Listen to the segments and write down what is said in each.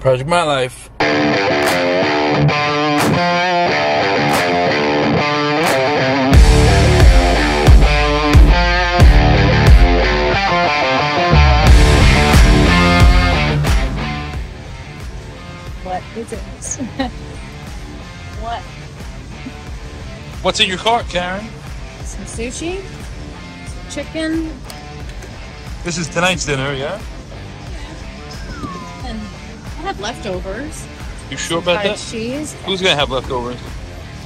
Project My Life. What is it? What? What's in your cart, Karen? Some sushi, some chicken, This is tonight's dinner, yeah? and I have leftovers. You sure about that? Cheese. Who's gonna have leftovers?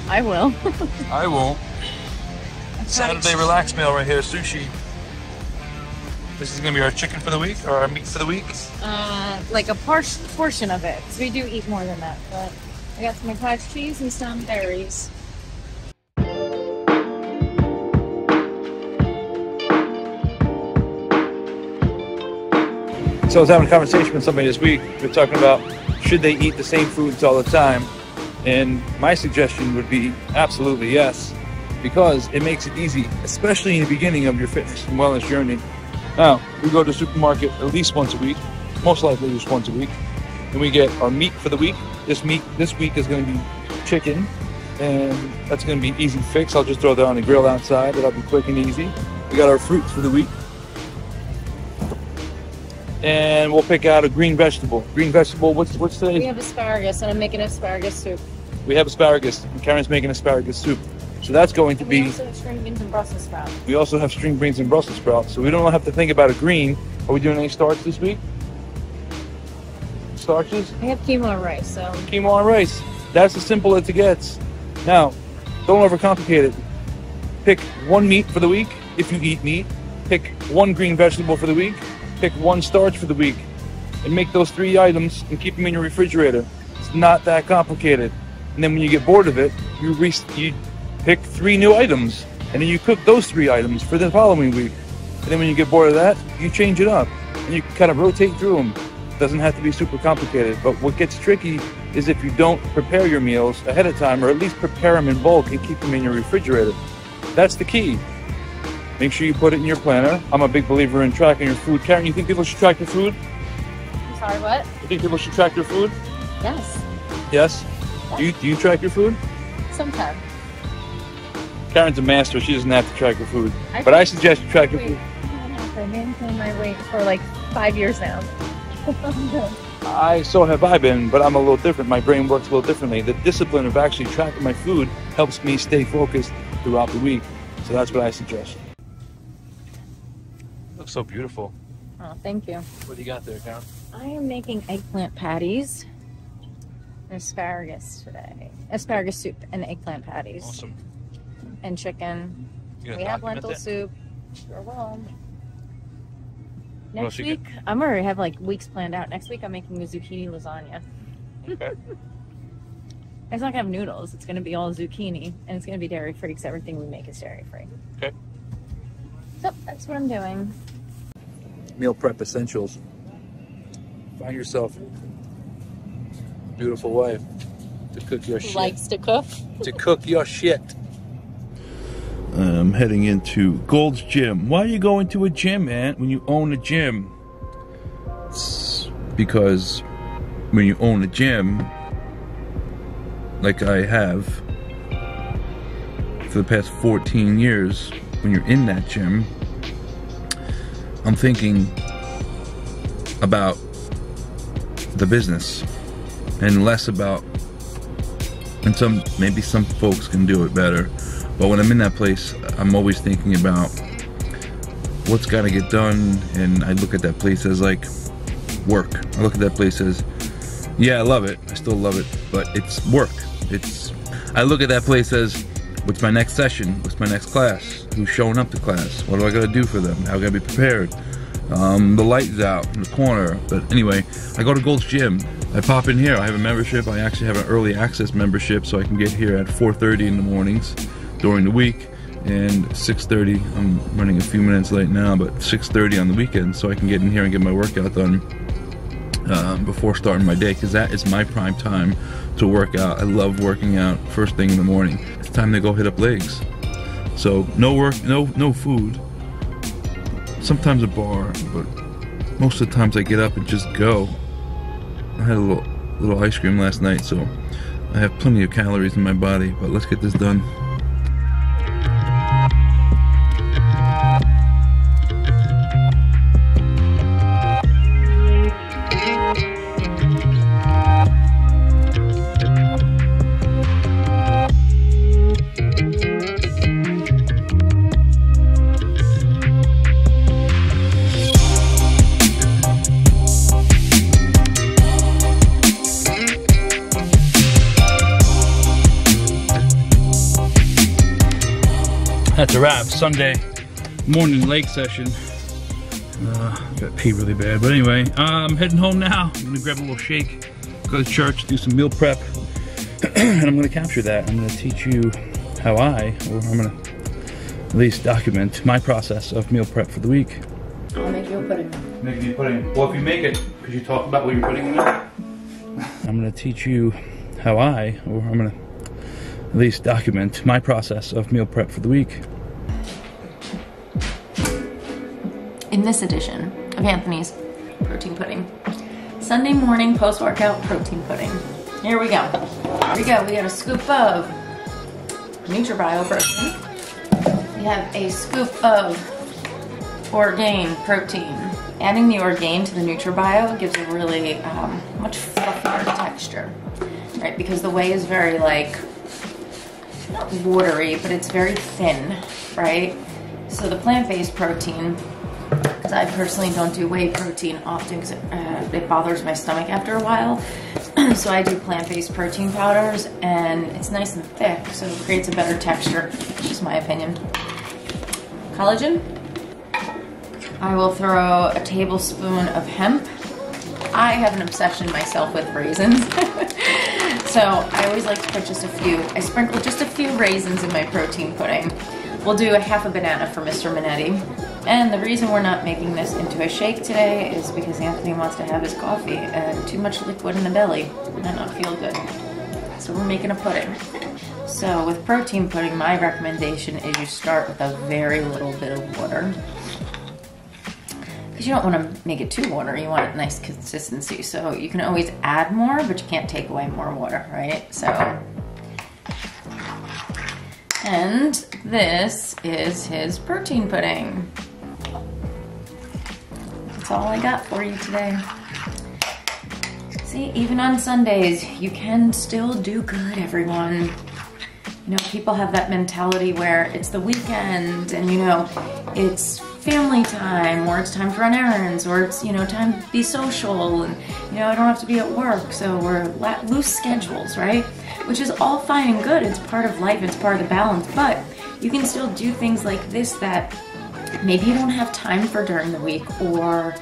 I will. I won't. Saturday relax meal right here, sushi. This is gonna be our chicken for the week, or our meat for the week? Like a portion of it. So we do eat more than that, but I got some cottage cheese and some berries. So I was having a conversation with somebody this week. We were talking about should they eat the same foods all the time, and my suggestion would be absolutely yes, because it makes it easy, especially in the beginning of your fitness and wellness journey. Now, we go to the supermarket at least once a week, most likely just once a week, and we get our meat for the week. This week is going to be chicken, and that's going to be easy fix. I'll just throw that on the grill outside. That'll be quick and easy. We got our fruits for the week. And we'll pick out a green vegetable. Green vegetable, what's today? We have asparagus, and I'm making asparagus soup. We have asparagus, and Karen's making asparagus soup. So that's going to be... We also have string beans and Brussels sprouts. We also have string beans and Brussels sprouts. So we don't have to think about a green. Are we doing any starch this week? Starches? I have quinoa and rice, so... Quinoa and rice. That's as simple as it gets. Now, don't overcomplicate it. Pick one meat for the week, if you eat meat. Pick one green vegetable for the week. Pick one starch for the week. And make those 3 items and keep them in your refrigerator. It's not that complicated. And then when you get bored of it, you pick 3 new items. And then you cook those 3 items for the following week. And then when you get bored of that, you change it up. And you kind of rotate through them. It doesn't have to be super complicated. But what gets tricky is if you don't prepare your meals ahead of time, or at least prepare them in bulk and keep them in your refrigerator. That's the key. Make sure you put it in your planner. I'm a big believer in tracking your food. Karen, you think people should track their food? I'm sorry, what? You think people should track their food? Yes. Yes? Do you track your food? Sometimes. Karen's a master. She doesn't have to track her food. But I suggest you track your food. I've maintained my weight for like 5 years now. So have I been, but I'm a little different. My brain works a little differently. The discipline of actually tracking my food helps me stay focused throughout the week. So that's what I suggest. Looks so beautiful. Oh, thank you. What do you got there, Karen? I am making eggplant patties and asparagus today. Asparagus soup and eggplant patties. Awesome. And chicken. We have lentil soup. Sure will. Next week, I'm already have like weeks planned out. Next week, I'm making a zucchini lasagna. Okay. It's not gonna have noodles. It's gonna be all zucchini, and it's gonna be dairy free because everything we make is dairy free. Okay. So that's what I'm doing. Meal prep essentials. Find yourself a beautiful wife to cook your shit. Likes to cook. To cook your shit. I'm heading into Gold's Gym. Why are you going to a gym, man, when you own a gym? It's because when you own a gym, like I have for the past 14 years, when you're in that gym, I'm thinking about the business and less about, and maybe some folks can do it better, but when I'm in that place, I'm always thinking about what's got to get done, and I look at that place as like work. I look at that place as, yeah, I love it, I still love it, but it's work. I look at that place as, what's my next session? What's my next class? Who's showing up to class? What do I gotta do for them? How can I be prepared? The light's out in the corner. But anyway, I go to Gold's Gym. I pop in here. I have a membership. I actually have an early access membership, so I can get here at 4:30 in the mornings during the week, and 6:30. I'm running a few minutes late now, but 6:30 on the weekend, so I can get in here and get my workout done before starting my day, because that is my prime time to work out. I love working out first thing in the morning. It's time to go hit up legs. So no work, no food. Sometimes a bar, but most of the times I get up and just go. I had a little a little ice cream last night, so I have plenty of calories in my body, but let's get this done. That's a wrap. Sunday morning lake session. Got pee really bad, but anyway, I'm heading home now. I'm gonna grab a little shake, go to church, do some meal prep, and I'm gonna capture that. I'm gonna teach you how I'm gonna at least document my process of meal prep for the week. I'll make you a pudding. Making you pudding. Well, if you make it, could you talk about what you're putting in it? I'm gonna teach you how I'm gonna at least document my process of meal prep for the week. In this edition of Anthony's protein pudding, Sunday morning post-workout protein pudding. Here we go. Here we go. We got a scoop of NutriBio protein. We have a scoop of Orgain protein. Adding the Orgain to the NutriBio gives a really much fluffier texture, right? Because the whey is very like, not watery, but it's very thin, right? So the plant-based protein, because I personally don't do whey protein often because it bothers my stomach after a while. So I do plant-based protein powders, and it's nice and thick, so it creates a better texture. It's just my opinion. Collagen. I will throw a tablespoon of hemp. I have an obsession myself with raisins. So I always like to put just a few. I sprinkle just a few raisins in my protein pudding. We'll do a half a banana for Mr. Monetti. And the reason we're not making this into a shake today is because Anthony wants to have his coffee, and too much liquid in the belly might not feel good. So we're making a pudding. So with protein pudding, my recommendation is you start with a very little bit of water. Because you don't want to make it too watery, you want a nice consistency. So you can always add more, but you can't take away more water, right? So, and this is his protein pudding. That's all I got for you today. See, even on Sundays, you can still do good, everyone. You know, people have that mentality where it's the weekend and, you know, it's family time, or it's time to run errands, or it's, you know, time to be social, and, you know, I don't have to be at work, so we're loose schedules, right? Which is all fine and good. It's part of life, it's part of the balance, but you can still do things like this that maybe you don't have time for during the week, or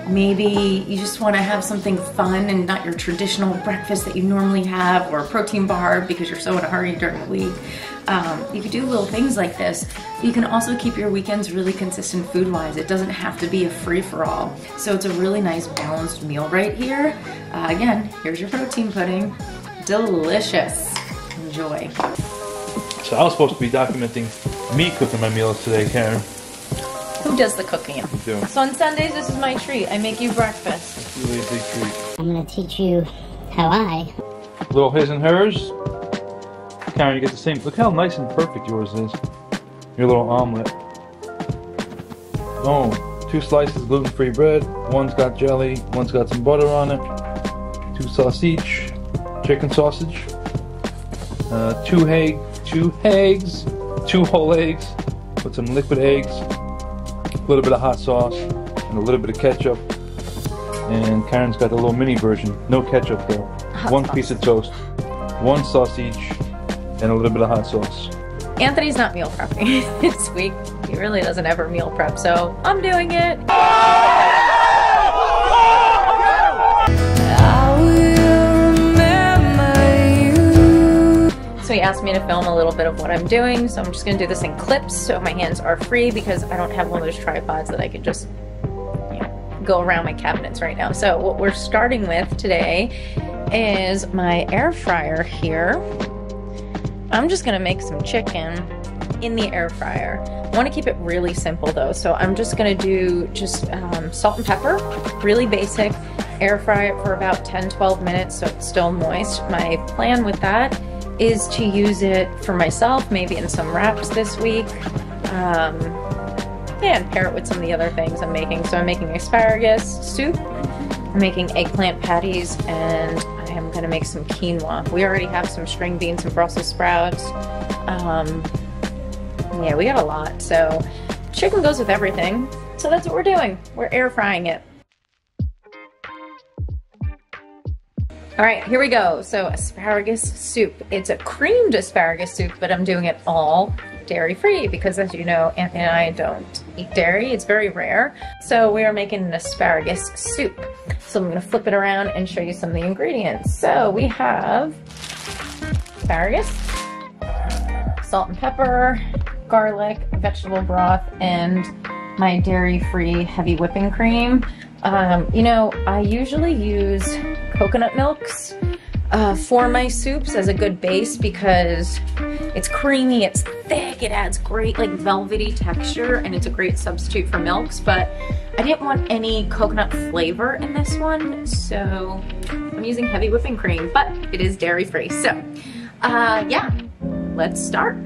maybe you just want to have something fun and not your traditional breakfast that you normally have, or a protein bar because you're so in a hurry during the week. You could do little things like this. You can also keep your weekends really consistent food-wise. It doesn't have to be a free-for-all. So it's a really nice balanced meal right here. Again, here's your protein pudding. Delicious. Enjoy. So I was supposed to be documenting me cooking my meals today, Karen. Who does the cooking? You do. So on Sundays, this is my treat. I make you breakfast. It's really a big treat. I'm gonna teach you how Little his and hers. Karen, you get the same. Look how nice and perfect yours is. Your little omelet. Oh, 2 slices of gluten-free bread. One's got jelly. One's got some butter on it. 2 sausage, chicken sausage. 2 eggs. 2 whole eggs. With some liquid eggs. A little bit of hot sauce and a little bit of ketchup. And Karen's got the little mini version. No ketchup though. 1 piece of toast. 1 sausage. And a little bit of hot sauce. Anthony's not meal prepping this week. He really doesn't ever meal prep, so I'm doing it. So he asked me to film a little bit of what I'm doing, so I'm just gonna do this in clips so my hands are free, because I don't have one of those tripods that I could just, you know, go around my cabinets right now. So what we're starting with today is my air fryer here. I'm just gonna make some chicken in the air fryer. I wanna keep it really simple though, so I'm just gonna do just salt and pepper, really basic, air fry it for about 10-12 minutes so it's still moist. My plan with that is to use it for myself, maybe in some wraps this week. Yeah, and pair it with some of the other things I'm making. So I'm making asparagus soup, I'm making eggplant patties, and I am gonna make some quinoa. We already have some string beans and Brussels sprouts. Yeah, we got a lot. So chicken goes with everything. So that's what we're doing. We're air frying it. All right, here we go. So asparagus soup. It's a creamed asparagus soup, but I'm doing it all dairy-free because, as you know, Anthony and I don't eat dairy. It's very rare. So we are making an asparagus soup. So I'm gonna flip it around and show you some of the ingredients. So we have asparagus, salt and pepper, garlic, vegetable broth, and my dairy-free heavy whipping cream. You know, I usually use coconut milks for my soups as a good base because it's creamy, it's thick, it adds great like velvety texture, and it's a great substitute for milks, but I didn't want any coconut flavor in this one, so I'm using heavy whipping cream, but it is dairy-free. So, yeah, let's start.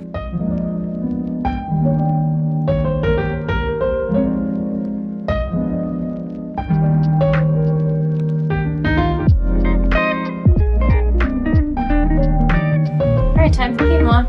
Time for quinoa.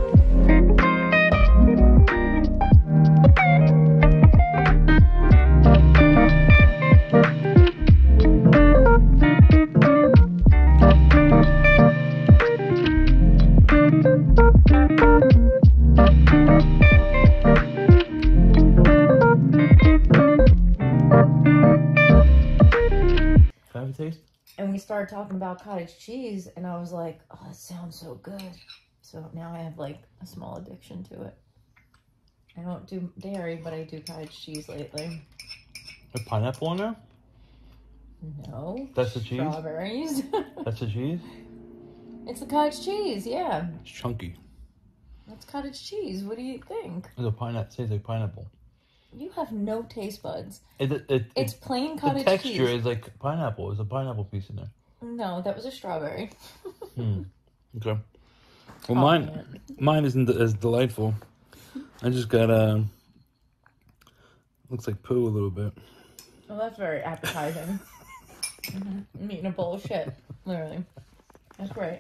Have a taste? And we started talking about cottage cheese, and I was like, oh, that sounds so good. So now I have like a small addiction to it. I don't do dairy, but I do cottage cheese lately. With pineapple in there? No. That's the cheese? Strawberries. That's the cheese? It's the cottage cheese, yeah. It's chunky. That's cottage cheese. What do you think? It's a pineapple. It tastes like pineapple. You have no taste buds. It's plain cottage cheese. The texture is like pineapple. There's a pineapple piece in there. No, that was a strawberry. Okay. Well, mine isn't as delightful. I just got looks like poo a little bit. Well, that's very appetizing. I'm eating a bowl of shit, literally. That's great.